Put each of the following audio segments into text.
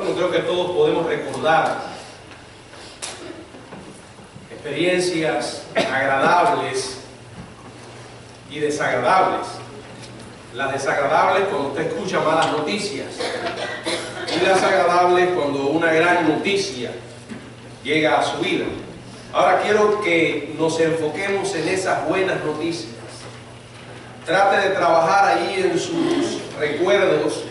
Bueno, creo que todos podemos recordar experiencias agradables y desagradables. Las desagradables cuando usted escucha malas noticias y las agradables cuando una gran noticia llega a su vida. Ahora quiero que nos enfoquemos en esas buenas noticias. Trate de trabajar allí en sus recuerdos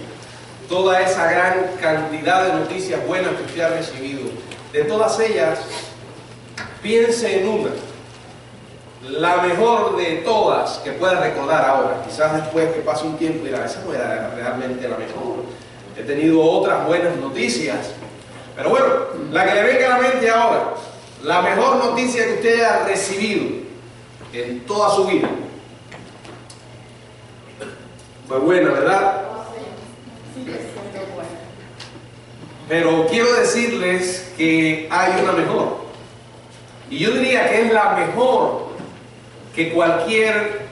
toda esa gran cantidad de noticias buenas que usted ha recibido. De todas ellas, piense en una, la mejor de todas que pueda recordar ahora. Quizás después que pase un tiempo dirá, esa no era realmente la mejor. He tenido otras buenas noticias. Pero bueno, la que le venga a la mente ahora, la mejor noticia que usted ha recibido en toda su vida. Fue buena, ¿verdad? Pero quiero decirles que hay una mejor. Y yo diría que es la mejor que cualquier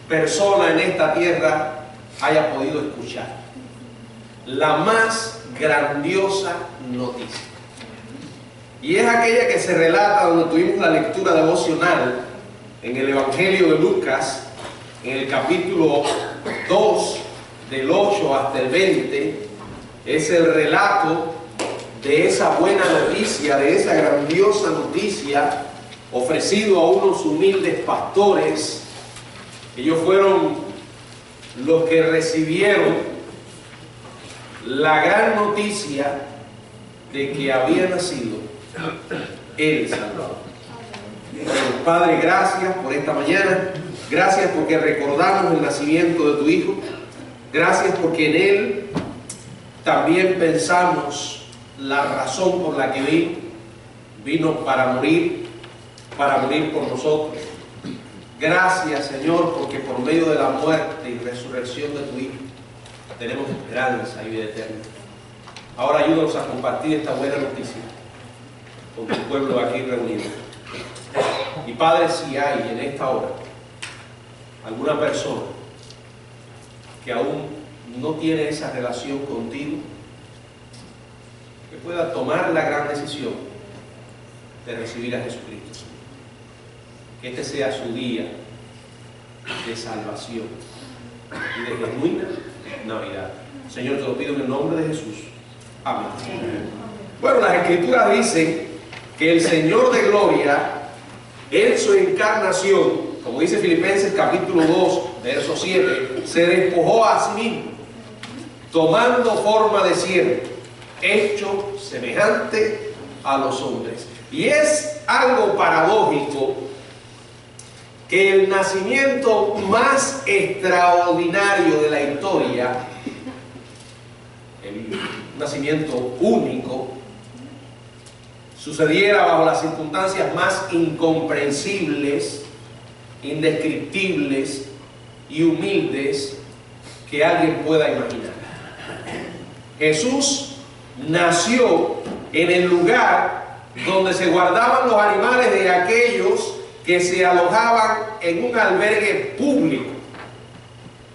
persona en esta tierra haya podido escuchar. La más grandiosa noticia. Y es aquella que se relata donde tuvimos la lectura devocional en el Evangelio de Lucas, en el capítulo 2, del 8 hasta el 20. Es el relato de esa buena noticia, de esa grandiosa noticia ofrecido a unos humildes pastores. Ellos fueron los que recibieron la gran noticia de que había nacido el Salvador. Padre, gracias por esta mañana. Gracias porque recordamos el nacimiento de tu Hijo. Gracias porque en Él también pensamos la razón por la que vino para morir por nosotros. Gracias, Señor, porque por medio de la muerte y resurrección de tu Hijo tenemos esperanza y vida eterna. Ahora ayúdanos a compartir esta buena noticia con tu pueblo aquí reunido. Y Padre, si hay en esta hora alguna persona que aún no tiene esa relación contigo, que pueda tomar la gran decisión de recibir a Jesucristo. Que este sea su día de salvación y de genuina Navidad. Señor, te lo pido en el nombre de Jesús. Amén. Bueno, las Escrituras dicen que el Señor de gloria, en su encarnación, como dice Filipenses capítulo 2, verso 7, se despojó a sí mismo, tomando forma de siervo, hecho semejante a los hombres. Y es algo paradójico que el nacimiento más extraordinario de la historia, el nacimiento único, sucediera bajo las circunstancias más incomprensibles, indescriptibles y humildes que alguien pueda imaginar. Jesús nació en el lugar donde se guardaban los animales de aquellos que se alojaban en un albergue público.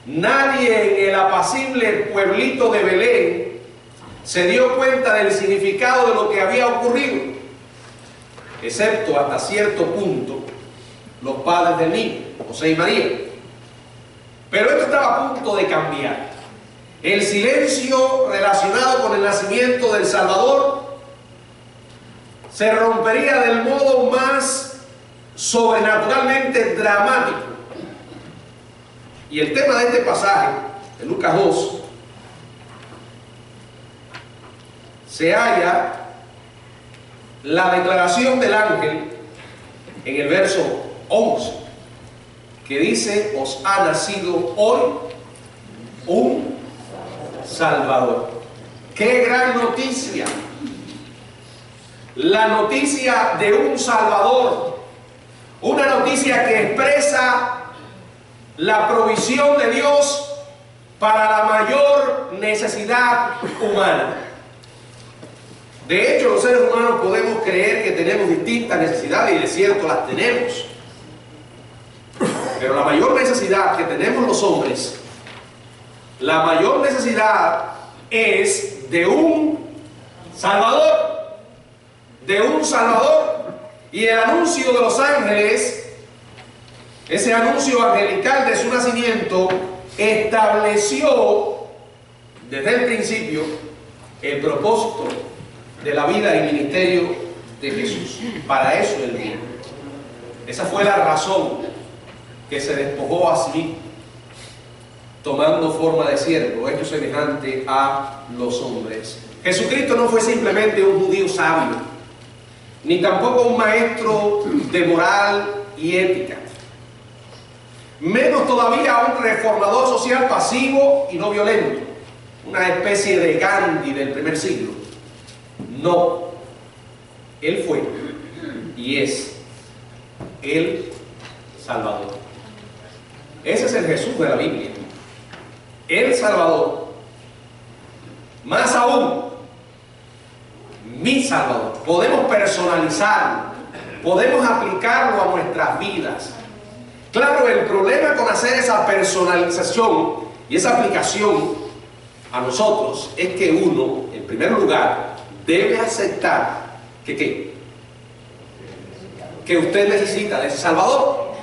Nadie en el apacible pueblito de Belén se dio cuenta del significado de lo que había ocurrido, excepto hasta cierto punto los padres del niño, José y María. Pero esto estaba a punto de cambiar. El silencio relacionado con el nacimiento del Salvador se rompería del modo más sobrenaturalmente dramático. Y el tema de este pasaje, de Lucas 2, se halla la declaración del ángel en el verso 11, que dice: os ha nacido hoy un Salvador. ¡Qué gran noticia! La noticia de un Salvador, una noticia que expresa la provisión de Dios para la mayor necesidad humana. De hecho, los seres humanos podemos creer que tenemos distintas necesidades, y de cierto las tenemos. Pero la mayor necesidad que tenemos los hombres, la mayor necesidad es de un Salvador, de un Salvador. Y el anuncio de los ángeles, ese anuncio angelical de su nacimiento, estableció desde el principio el propósito de la vida y ministerio de Jesús. Para eso Él vino. Esa fue la razón que se despojó a sí mismo, tomando forma de siervo, hecho semejante a los hombres. Jesucristo no fue simplemente un judío sabio, ni tampoco un maestro de moral y ética, menos todavía un reformador social pasivo y no violento, una especie de Gandhi del primer siglo. No, Él fue y es el Salvador. Ese es el Jesús de la Biblia, el Salvador. Más aún, mi Salvador. Podemos personalizarlo, podemos aplicarlo a nuestras vidas. Claro, el problema con hacer esa personalización y esa aplicación a nosotros es que uno, en primer lugar, debe aceptar que ¿qué? Que usted necesita de ese Salvador.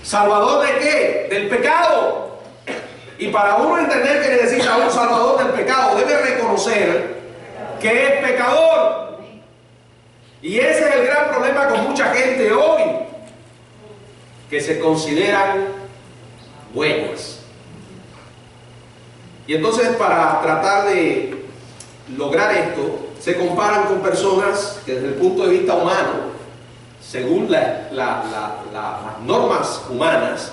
¿Salvador de qué? Del pecado. Y para uno entender que necesita un Salvador del pecado, debe reconocer que es pecador. Y ese es el gran problema con mucha gente hoy, que se consideran buenas. Y entonces, para tratar de lograr esto, se comparan con personas que desde el punto de vista humano, según las normas humanas,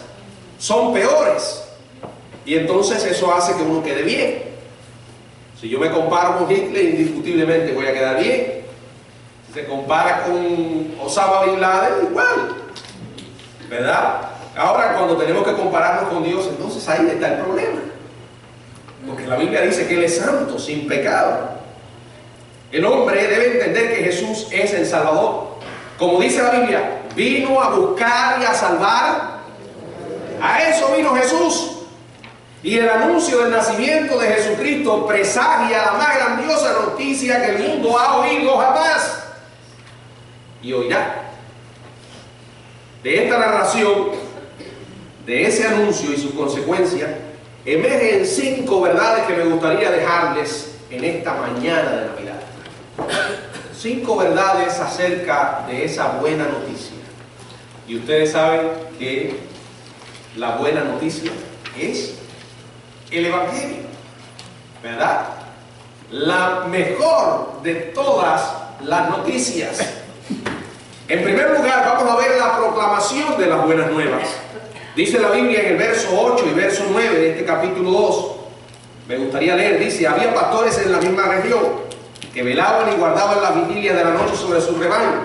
son peores. Y entonces eso hace que uno quede bien. Si yo me comparo con Hitler, indiscutiblemente voy a quedar bien. Si se compara con Osama Bin Laden, igual, ¿verdad? Ahora, cuando tenemos que compararnos con Dios, entonces ahí está el problema. Porque la Biblia dice que Él es santo, sin pecado. El hombre debe entender que Jesús es el Salvador. Como dice la Biblia, vino a buscar y a salvar. A eso vino Jesús. Y el anuncio del nacimiento de Jesucristo presagia la más grandiosa noticia que el mundo ha oído jamás y oirá. De esta narración, de ese anuncio y sus consecuencias, emergen 5 verdades que me gustaría dejarles en esta mañana de Navidad. 5 verdades acerca de esa buena noticia. Y ustedes saben que la buena noticia es el Evangelio, ¿verdad? La mejor de todas las noticias. En primer lugar, vamos a ver la proclamación de las buenas nuevas. Dice la Biblia en el verso 8 y verso 9 de este capítulo 2. Me gustaría leer, dice: había pastores en la misma región que velaban y guardaban la vigilia de la noche sobre su rebaño.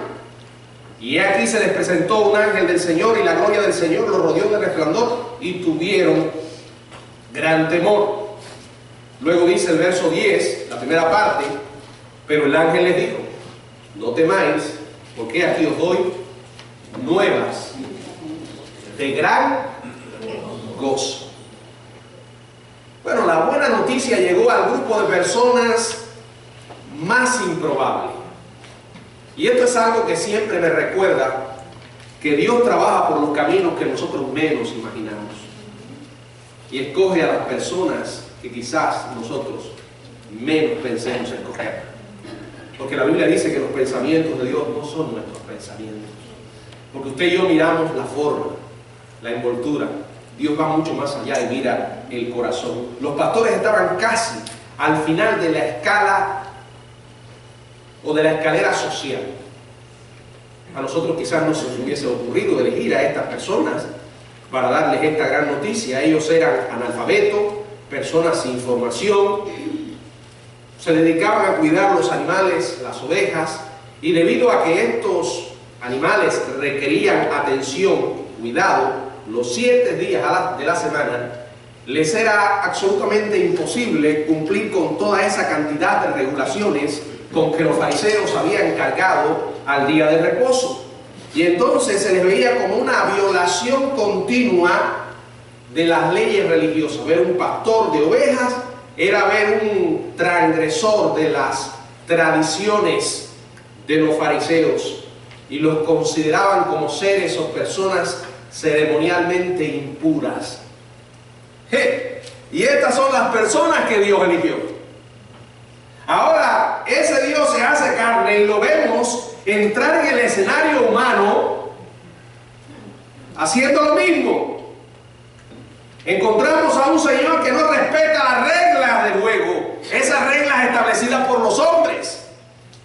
Y aquí se les presentó un ángel del Señor, y la gloria del Señor los rodeó de resplandor, y tuvieron gran temor. Luego dice el verso 10, la primera parte: pero el ángel les dijo, no temáis, porque aquí os doy nuevas de gran gozo. Bueno, la buena noticia llegó al grupo de personas más improbable. Y esto es algo que siempre me recuerda que Dios trabaja por los caminos que nosotros menos imaginamos. Y escoge a las personas que quizás nosotros menos pensemos escoger. Porque la Biblia dice que los pensamientos de Dios no son nuestros pensamientos. Porque usted y yo miramos la forma, la envoltura. Dios va mucho más allá y mira el corazón. Los pastores estaban casi al final de la escala o de la escalera social. A nosotros quizás no se nos hubiese ocurrido elegir a estas personas para darles esta gran noticia. Ellos eran analfabetos, personas sin formación, se dedicaban a cuidar los animales, las ovejas, y debido a que estos animales requerían atención, cuidado, los 7 días de la semana, les era absolutamente imposible cumplir con toda esa cantidad de regulaciones con que los fariseos habían cargado al día de reposo. Y entonces se les veía como una violación continua de las leyes religiosas. Ver un pastor de ovejas era ver un transgresor de las tradiciones de los fariseos y los consideraban como seres o personas ceremonialmente impuras. Y estas son las personas que Dios eligió. Ahora, ese Dios se hace carne y lo vemos entrar en el escenario humano haciendo lo mismo. Encontramos a un Señor que no respeta las reglas del juego, esas reglas establecidas por los hombres,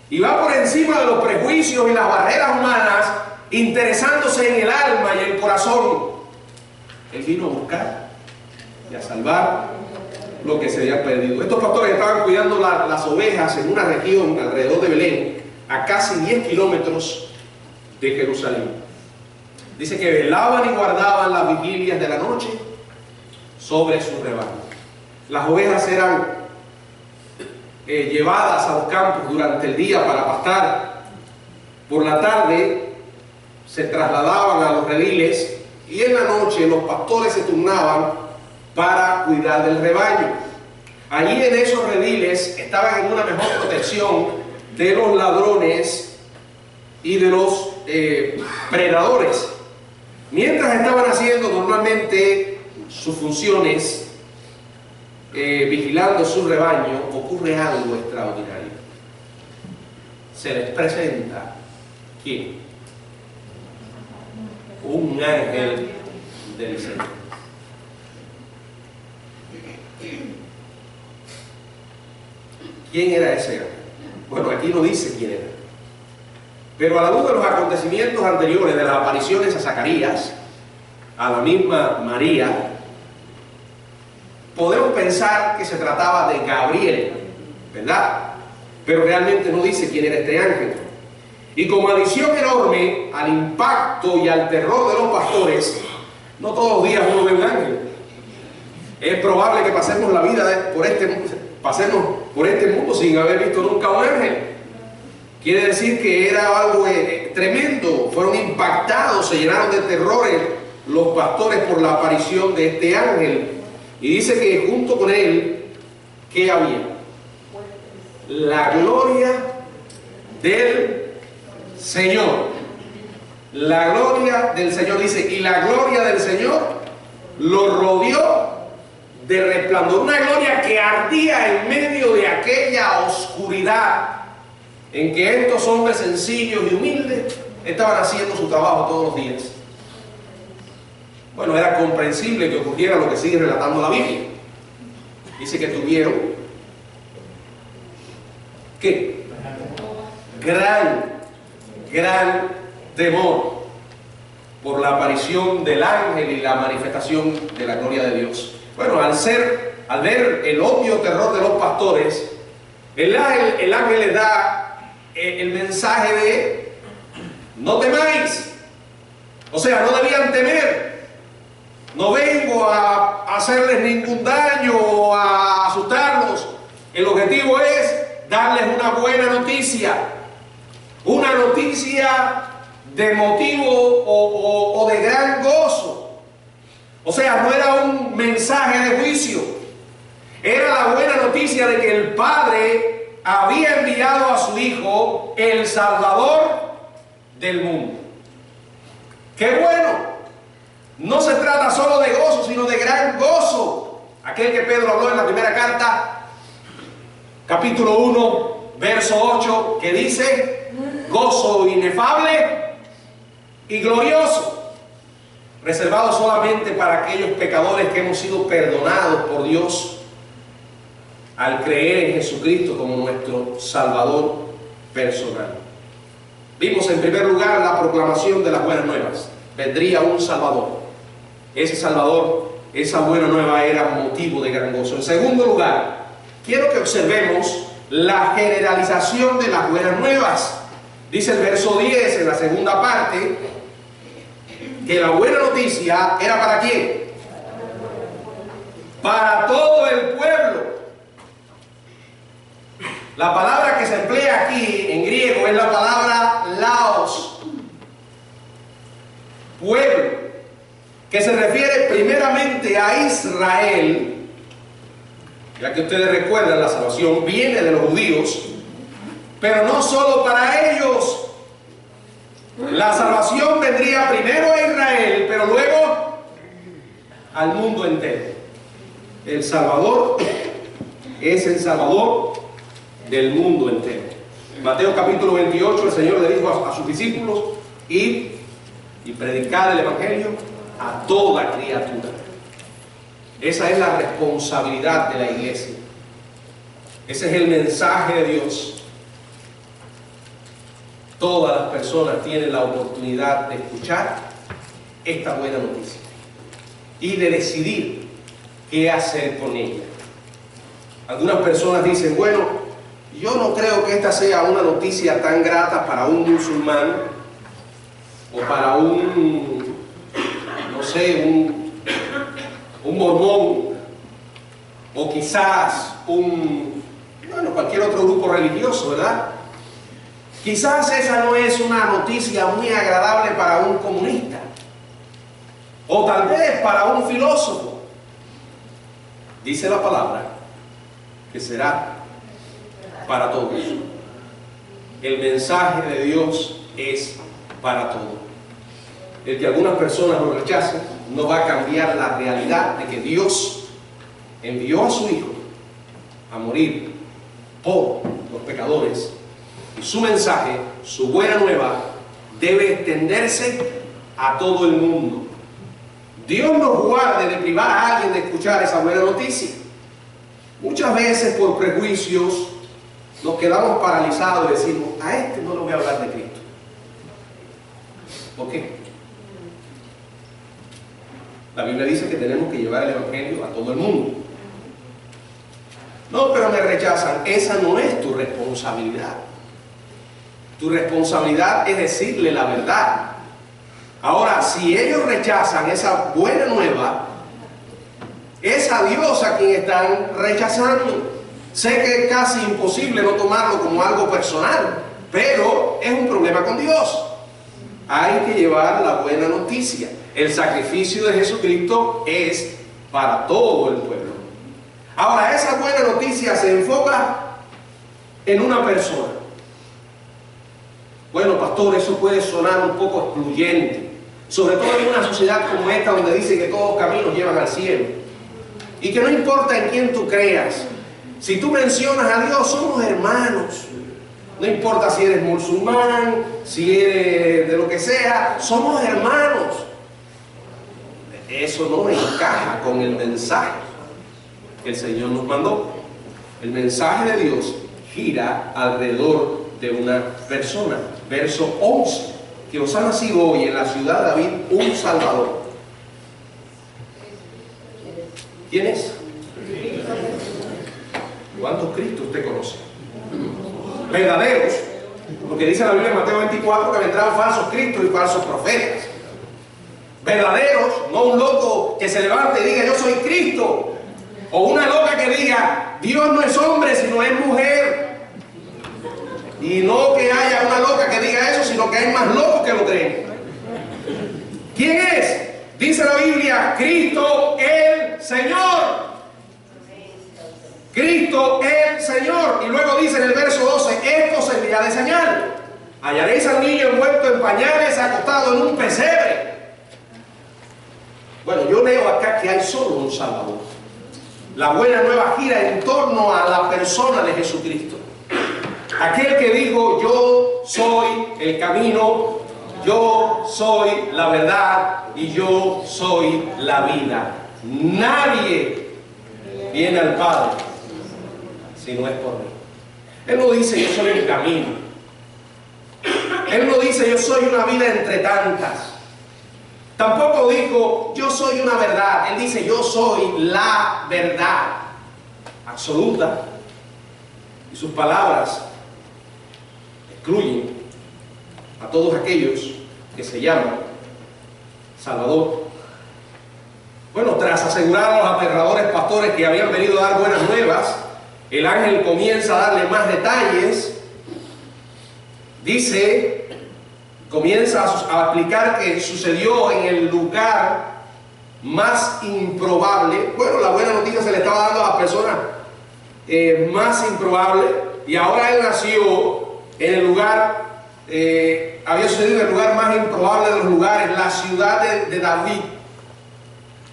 y va por encima de los prejuicios y las barreras humanas, interesándose en el alma y el corazón. Él vino a buscar y a salvar lo que se había perdido. Estos pastores estaban cuidando las ovejas en una región alrededor de Belén, a casi 10 kilómetros de Jerusalén. Dice que velaban y guardaban las vigilias de la noche sobre su rebaño. Las ovejas eran llevadas a los campos durante el día para pastar. Por la tarde se trasladaban a los rediles y en la noche los pastores se turnaban para cuidar del rebaño. Allí en esos rediles estaban en una mejor protección de los ladrones y de los predadores. Mientras estaban haciendo normalmente sus funciones, vigilando su rebaño, ocurre algo extraordinario. Se les presenta ¿quién? Un ángel del Señor. ¿Quién era ese ángel? Bueno, aquí no dice quién era. Pero a la luz de los acontecimientos anteriores, de las apariciones a Zacarías, a la misma María, podemos pensar que se trataba de Gabriel, ¿verdad? Pero realmente no dice quién era este ángel. Y como adición enorme al impacto y al terror de los pastores, no todos los días uno ve un ángel. Es probable que pasemos la vida pasemos por este mundo sin haber visto nunca un ángel. Quiere decir que era algo tremendo. Fueron impactados, se llenaron de terrores los pastores por la aparición de este ángel. Y dice que junto con él, ¿qué había? La gloria del Señor. La gloria del Señor, dice, y la gloria del Señor lo rodeó de resplandor. Una gloria que ardía en medio de aquella oscuridad en que estos hombres sencillos y humildes estaban haciendo su trabajo todos los días. Bueno, era comprensible que ocurriera lo que sigue relatando la Biblia. Dice que tuvieron ¿qué? Gran temor por la aparición del ángel y la manifestación de la gloria de Dios. Bueno, al ver el obvio terror de los pastores, el ángel les da el mensaje de no temáis. O sea, no debían temer. No vengo a hacerles ningún daño o a asustarlos. El objetivo es darles una buena noticia. Una noticia de motivo o de gran gozo. O sea, no era un mensaje de juicio. Era la buena noticia de que el Padre había enviado a su Hijo, el Salvador del mundo. ¡Qué bueno! No se trata solo de gozo, sino de gran gozo. Aquel que Pedro habló en la primera carta, capítulo 1, verso 8, que dice: gozo inefable y glorioso, reservado solamente para aquellos pecadores que hemos sido perdonados por Dios al creer en Jesucristo como nuestro Salvador personal. Vimos en primer lugar la proclamación de las buenas nuevas. Vendría un Salvador. Ese Salvador, esa buena nueva era motivo de gran gozo. En segundo lugar, quiero que observemos la generalización de las buenas nuevas. Dice el verso 10 en la segunda parte que la buena noticia era ¿para quién? Para todo el pueblo. La palabra que se emplea aquí en griego es la palabra laos, pueblo, que se refiere primeramente a Israel, ya que ustedes recuerdan, la salvación viene de los judíos, Pero no solo para ellos. La salvación vendría primero a Israel, pero luego al mundo entero. El Salvador es el Salvador del mundo entero. Mateo capítulo 28, el Señor le dijo a sus discípulos: id y predicad el Evangelio a toda criatura. Esa es la responsabilidad de la iglesia. Ese es el mensaje de Dios. Todas las personas tienen la oportunidad de escuchar esta buena noticia y de decidir qué hacer con ella. Algunas personas dicen: bueno, yo no creo que esta sea una noticia tan grata para un musulmán o para un, no sé, un mormón, o quizás cualquier otro grupo religioso, ¿verdad? Quizás esa no es una noticia muy agradable para un comunista, o tal vez para un filósofo. Dice la palabra que será para todos. El mensaje de Dios es para todos. El que algunas personas lo rechacen no va a cambiar la realidad de que Dios envió a su Hijo a morir por los pecadores, y su mensaje, su buena nueva, debe extenderse a todo el mundo. Dios nos guarde de privar a alguien de escuchar esa buena noticia. Muchas veces por prejuicios nos quedamos paralizados y decimos: a este no le voy a hablar de Cristo. ¿Por qué? La Biblia dice que tenemos que llevar el Evangelio a todo el mundo. No, pero me rechazan. Esa no es tu responsabilidad. Tu responsabilidad es decirle la verdad. Ahora, si ellos rechazan esa buena nueva, es a Dios a quien están rechazando. Sé que es casi imposible no tomarlo como algo personal, pero es un problema con Dios. Hay que llevar la buena noticia. El sacrificio de Jesucristo es para todo el pueblo. Ahora, esa buena noticia se enfoca en una persona. Bueno, pastor, eso puede sonar un poco excluyente, sobre todo en una sociedad como esta, donde dice que todos caminos llevan al cielo, y que no importa en quién tú creas, si tú mencionas a Dios, somos hermanos. No importa si eres musulmán, si eres de lo que sea, somos hermanos. Eso no encaja con el mensaje que el Señor nos mandó. El mensaje de Dios gira alrededor de una persona. Verso 11: que os ha nacido hoy en la ciudad de David un Salvador. ¿Quién es? ¿Cuántos Cristos usted conoce? Verdaderos, porque dice la Biblia en Mateo 24 que vendrán falsos cristos y falsos profetas. Verdaderos, no un loco que se levante y diga: yo soy Cristo, o una loca que diga: Dios no es hombre sino es mujer. Y no que haya una loca que diga eso, sino que hay más locos que lo creen. ¿Quién es? Dice la Biblia: Cristo el Señor. Cristo el Señor. Y luego dice en el verso 12: esto servirá de señal. Hallaréis al niño envuelto en pañales, acostado en un pesebre. Bueno, yo leo acá que hay solo un Salvador. La buena nueva gira en torno a la persona de Jesucristo. Aquel que dijo: yo soy el camino, yo soy la verdad y yo soy la vida. Nadie viene al Padre si no es por mí. Él no dice: yo soy el camino. Él no dice: yo soy una vida entre tantas. Tampoco dijo: yo soy una verdad. Él dice: yo soy la verdad absoluta. Y sus palabras excluyen a todos aquellos que se llaman Salvador. Bueno, tras asegurar a los aterradores pastores que habían venido a dar buenas nuevas, el ángel comienza a darle más detalles. Dice, comienza a explicar que sucedió en el lugar más improbable. Bueno, la buena noticia se le estaba dando a la persona más improbable, y ahora él nació en el lugar, había sucedido en el lugar más improbable de los lugares, la ciudad de David,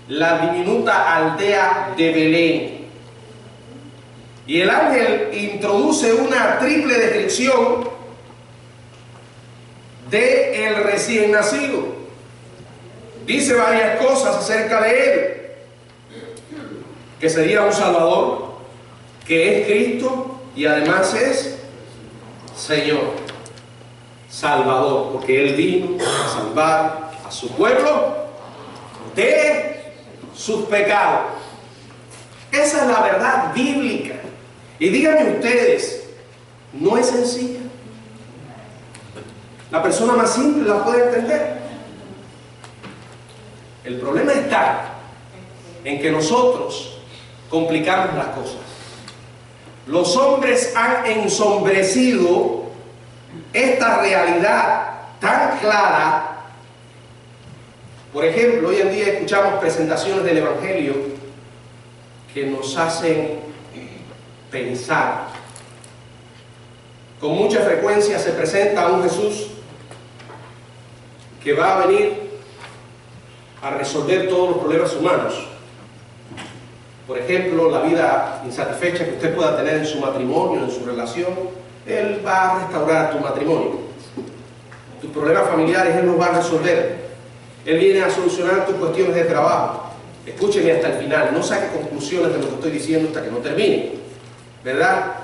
la diminuta aldea de Belén. Y el ángel introduce una triple descripción de el recién nacido. Dice varias cosas acerca de él: que sería un Salvador, que es Cristo y además es Señor, Salvador, porque Él vino a salvar a su pueblo de sus pecados. Esa es la verdad bíblica. Y díganme ustedes, ¿no es sencilla? La persona más simple la puede entender. El problema está en que nosotros complicamos las cosas. Los hombres han ensombrecido esta realidad tan clara. Por ejemplo, hoy en día escuchamos presentaciones del Evangelio que nos hacen pensar. Con mucha frecuencia se presenta a un Jesús que va a venir a resolver todos los problemas humanos. Por ejemplo, la vida insatisfecha que usted pueda tener en su matrimonio, en su relación, Él va a restaurar tu matrimonio. Tus problemas familiares Él los va a resolver. Él viene a solucionar tus cuestiones de trabajo. Escúcheme hasta el final, no saque conclusiones de lo que estoy diciendo hasta que no termine, ¿verdad?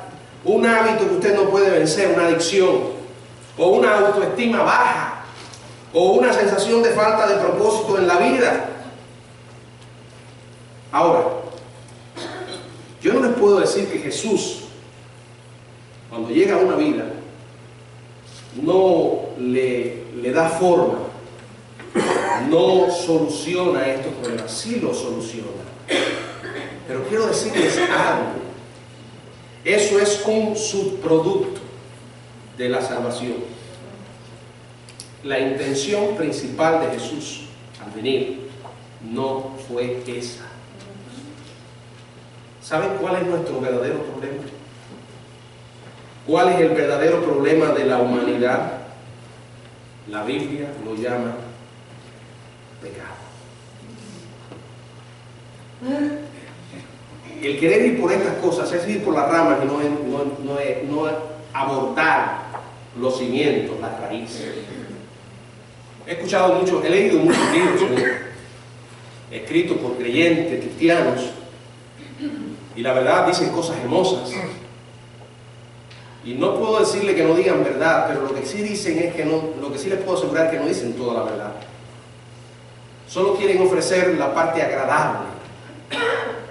Un hábito que usted no puede vencer, una adicción, o una autoestima baja, o una sensación de falta de propósito en la vida. Ahora, yo no les puedo decir que Jesús, cuando llega a una vida, no le da forma, no soluciona estos problemas. Sí lo soluciona, pero quiero decirles algo: eso es un subproducto de la salvación. La intención principal de Jesús al venir no fue esa. ¿Saben cuál es nuestro verdadero problema? ¿Cuál es el verdadero problema de la humanidad? La Biblia lo llama pecado. El querer ir por estas cosas es ir por las ramas y no abordar los cimientos, las raíces. He escuchado mucho, he leído muchos libros escritos por creyentes, cristianos, y la verdad dicen cosas hermosas. Y no puedo decirle que no digan verdad, pero lo que sí dicen es que no, lo que sí les puedo asegurar es que no dicen toda la verdad. Solo quieren ofrecer la parte agradable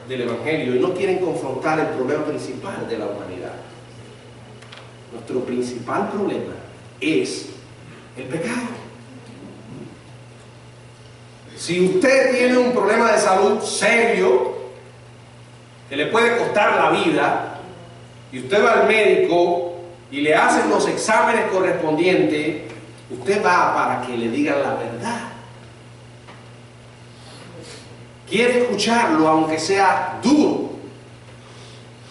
del Evangelio y no quieren confrontar el problema principal de la humanidad. Nuestro principal problema es el pecado. Si usted tiene un problema de salud serio que le puede costar la vida, y usted va al médico y le hacen los exámenes correspondientes, usted va para que le digan la verdad. Quiere escucharlo aunque sea duro.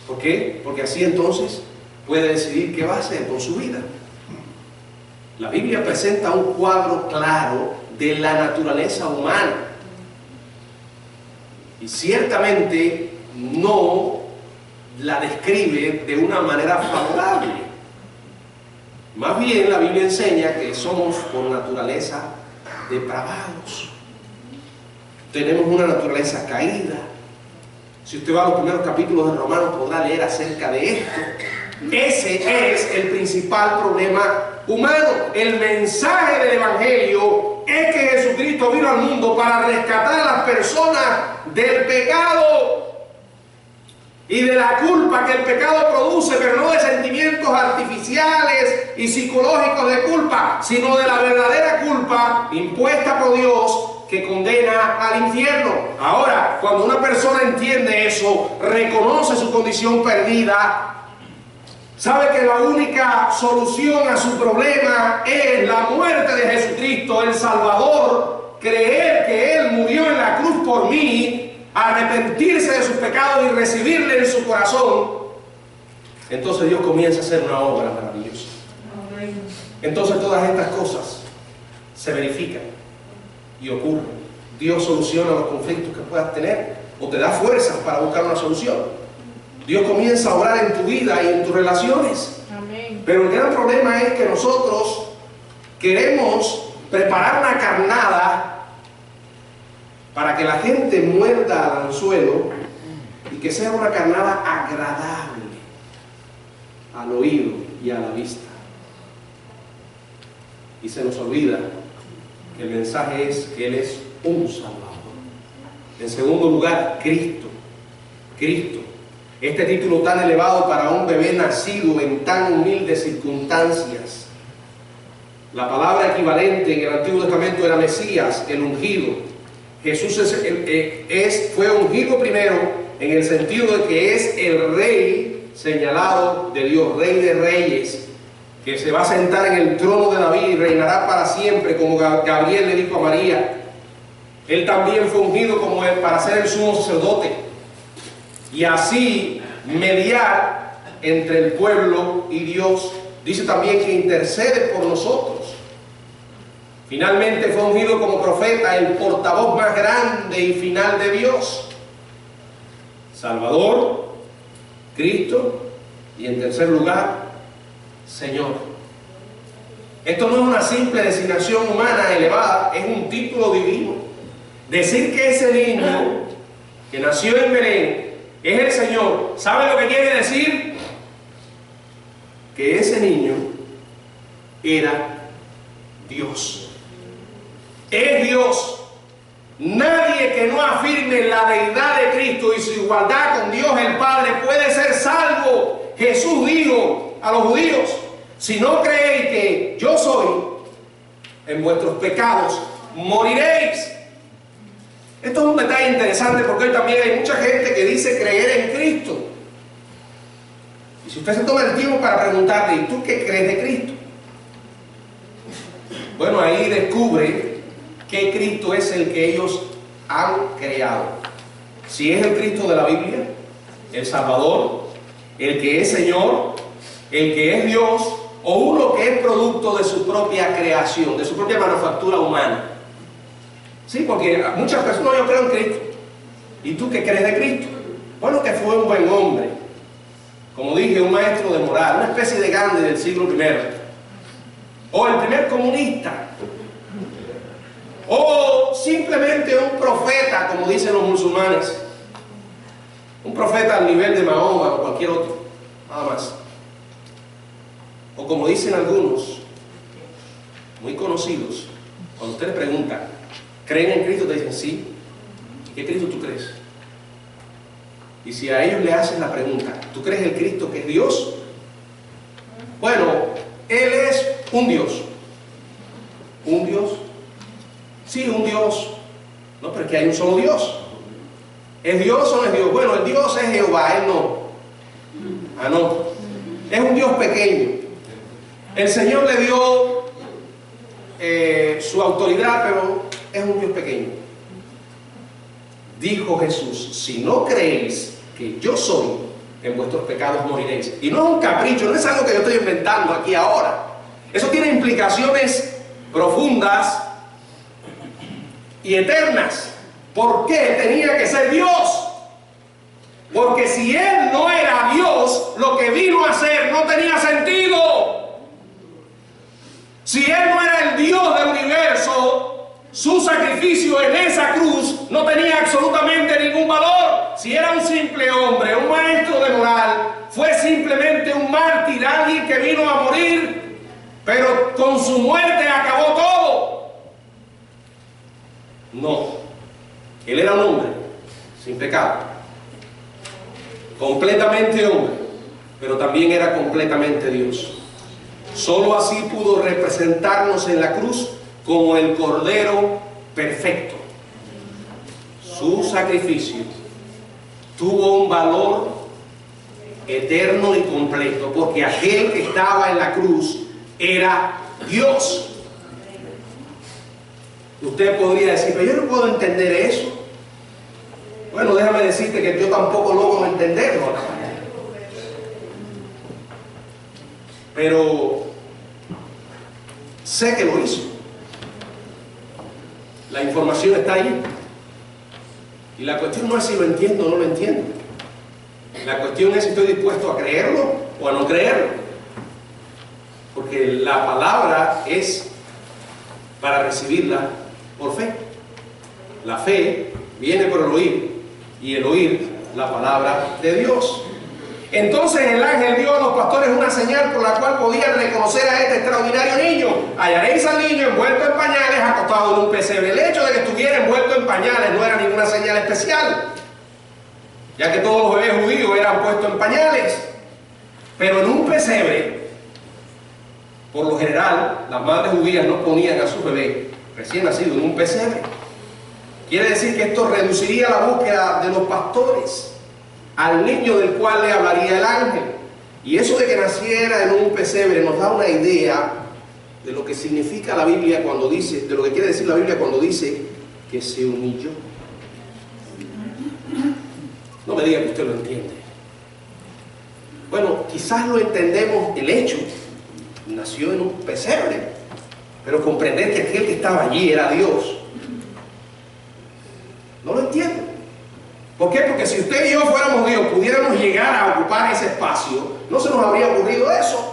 ¿Por qué? Porque así entonces puede decidir qué va a hacer con su vida. La Biblia presenta un cuadro claro de la naturaleza humana. Y ciertamente no la describe de una manera favorable. Más bien la Biblia enseña que somos por naturaleza depravados. Tenemos una naturaleza caída. Si usted va a los primeros capítulos de Romanos podrá leer acerca de esto. Ese es el principal problema humano. El mensaje del Evangelio es que Jesucristo vino al mundo para rescatar a las personas del pecado y de la culpa que el pecado produce, pero no de sentimientos artificiales y psicológicos de culpa, sino de la verdadera culpa impuesta por Dios que condena al infierno. Ahora, cuando una persona entiende eso, reconoce su condición perdida, sabe que la única solución a su problema es la muerte de Jesucristo, el Salvador, creer que Él murió en la cruz por mí, arrepentirse de sus pecados y recibirle en su corazón, entonces Dios comienza a hacer una obra maravillosa. entonces todas estas cosas se verifican y ocurren. Dios soluciona los conflictos que puedas tener o te da fuerzas para buscar una solución. Dios comienza a obrar en tu vida y en tus relaciones. Amén. Pero el gran problema es que nosotros queremos preparar una carnada para que la gente muerda al anzuelo y que sea una carnada agradable al oído y a la vista. Y se nos olvida que el mensaje es que Él es un Salvador. En segundo lugar, Cristo. Cristo. Este título tan elevado para un bebé nacido en tan humildes circunstancias. La palabra equivalente en el Antiguo Testamento era Mesías, el ungido. Jesús fue ungido primero en el sentido de que es el rey señalado de Dios, rey de reyes, que se va a sentar en el trono de David y reinará para siempre, como Gabriel le dijo a María. Él también fue ungido como él para ser el sumo sacerdote y así mediar entre el pueblo y Dios. Dice también que intercede por nosotros. Finalmente fue ungido como profeta, el portavoz más grande y final de Dios. Salvador, Cristo y en tercer lugar, Señor. Esto no es una simple designación humana elevada, es un título divino. Decir que ese niño que nació en Belén es el Señor, ¿sabe lo que quiere decir? Que ese niño era Dios. Es Dios. Nadie que no afirme la deidad de Cristo y su igualdad con Dios el Padre puede ser salvo. Jesús dijo a los judíos: si no creéis que yo soy, en vuestros pecados moriréis. Esto es un detalle interesante porque hoy también hay mucha gente que dice creer en Cristo. Y si usted se toma el tiempo para preguntarle: ¿y tú qué crees de Cristo? Bueno, ahí descubre que Cristo es el que ellos han creado. Si es el Cristo de la Biblia, el Salvador, el que es Señor, el que es Dios, o uno que es producto de su propia creación, de su propia manufactura humana. Sí, porque muchas personas: yo creo en Cristo. ¿Y tú qué crees de Cristo? Bueno, que fue un buen hombre, como dije, un maestro de moral, una especie de Gandhi del siglo I, o el primer comunista, o simplemente un profeta, como dicen los musulmanes, un profeta al nivel de Mahoma o cualquier otro, nada más. O como dicen algunos muy conocidos, cuando usted le pregunta: ¿creen en Cristo? Te dicen: sí. ¿Qué Cristo tú crees? Y si a ellos le hacen la pregunta: ¿tú crees el Cristo que es Dios? Bueno, Él es un Dios. ¿Un Dios? Sí, un Dios. No, pero es que hay un solo Dios. ¿Es Dios o no es Dios? Bueno, el Dios es Jehová, Él no. Ah, no. Es un Dios pequeño. El Señor le dio su autoridad, pero es un Dios pequeño. Dijo Jesús: si no creéis que yo soy, en vuestros pecados moriréis. Y no es un capricho, no es algo que yo estoy inventando aquí ahora. Eso tiene implicaciones profundas y eternas. ¿Por qué tenía que ser Dios? Porque si Él no era Dios, lo que vino a hacer no tenía sentido. Si Él no era el Dios del universo, su sacrificio en esa cruz no tenía absolutamente ningún valor. Si era un simple hombre, un maestro de moral, fue simplemente un mártir, alguien que vino a morir, pero con su muerte acabó todo. No, Él era un hombre sin pecado, completamente hombre, pero también era completamente Dios. Solo así pudo representarnos en la cruz como el Cordero perfecto. Su sacrificio tuvo un valor eterno y completo, porque aquel que estaba en la cruz era Dios. Usted podría decir: pero yo no puedo entender eso. Bueno, déjame decirte que yo tampoco logro entenderlo. Pero Sé que lo hizo. La información está ahí. Y la cuestión no es si lo entiendo o no lo entiendo. La cuestión es si estoy dispuesto a creerlo o a no creerlo. Porque la palabra es para recibirla por fe. La fe viene por el oír, y el oír la palabra de Dios. Entonces el ángel dio a los pastores una señal por la cual podían reconocer a este extraordinario niño. Hallaréis al niño envuelto en pañales, acostado en un pesebre. El hecho de que estuviera envuelto en pañales no era ninguna señal especial, ya que todos los bebés judíos eran puestos en pañales. Pero en un pesebre, por lo general, las madres judías no ponían a su bebé recién nacido en un pesebre. Quiere decir que esto reduciría la búsqueda de los pastores al niño del cual le hablaría el ángel. Y eso de que naciera en un pesebre nos da una idea de lo que significa la Biblia cuando dice, de lo que quiere decir la Biblia cuando dice que se humilló. No me diga que usted lo entiende. Bueno, quizás lo entendemos el hecho. Nació en un pesebre, pero comprender que aquel que estaba allí era Dios, no lo entiendo. ¿Por qué? Porque si usted y yo fuéramos Dios, pudiéramos llegar a ocupar ese espacio, no se nos habría ocurrido eso.